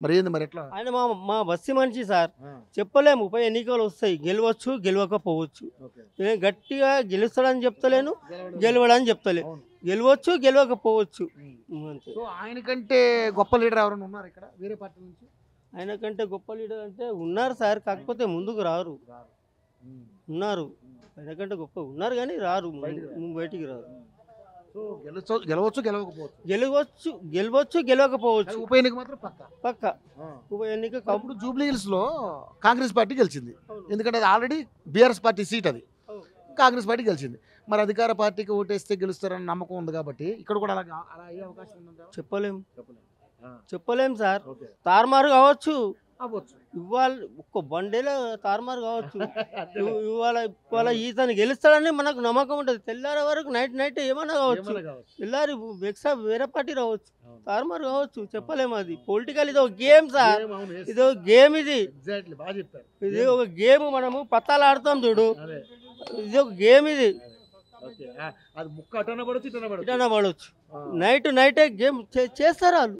మరి ఏంది మరి ఎట్లా? ఆయన మా మా బస్సి మనిషి సార్. ఆ! చెప్పలేము. ఉప ఎన్నికలు వస్తాయి. గెలవచ్చు, గెలవకపోవచ్చు. ఓకే. నేను గట్టిగా గెలుస్తాడని చెప్తలేను, గెలవడం గెలవడని చెప్తలేను. అవును. గెలవచ్చు, గెలవకపోవచ్చు. అంతే. సో ఆయనకంటే గొప్ప లీడర్ ఎవరైనా ఉన్నారా ఇక్కడ వేరే పార్టీ నుంచి? ఆయన కంటే గొప్ప లీడర్ అంటే ఉన్నారు సార్. కాకపోతే ముందుకు రారు. ఉన్నారు. ఆయన కంటే గొప్ప ఉన్నారు కానీ రారు. బయటికి రారు. సో గెలవచ్చు గెలవకపోవచ్చు. గెలవచ్చు, గెలవకపోవచ్చు. ఉప ఎన్నిక మాత్రం పక్క ఉప ఎన్నిక అప్పుడు జూబ్లీ హిల్స్ లో కాంగ్రెస్ పార్టీ గెలిచింది. ఎందుకంటే అది ఆల్రెడీ బీఆర్ఎస్ పార్టీ సీట్, అది కాంగ్రెస్ పార్టీ గెలిచింది. మరి అధికార పార్టీకి ఓటేస్తే గెలుస్తారని నమ్మకం ఉంది కాబట్టి ఇక్కడ కూడా అలా అయ్యే అవకాశం ఉందా? చెప్పలేం సార్. తారుమారు కావచ్చు. అవ్వచ్చు. ఇవాళ ఒక్క బండిలో తారుమారు కావచ్చు. ఇవాళ ఈతను గెలుస్తాడని మనకు నమ్మకం ఉంటుంది. తెల్లారే వరకు నైట్ ఏమన్నా కావచ్చు. తెల్లారి వేరే పార్టీ రావచ్చు. తారుమారు కావచ్చు. చెప్పలేము. అది పొలిటికల్. ఇది ఒక గేమ్ సార్. ఇది ఒక గేమ్. ఇది ఒక గేమ్. మనము పత్తాలు ఆడతాం చూడు. ఇది ఒక గేమ్. ఇది ఇటన పడవచ్చు. నైటే గేమ్ చేస్తారు వాళ్ళు.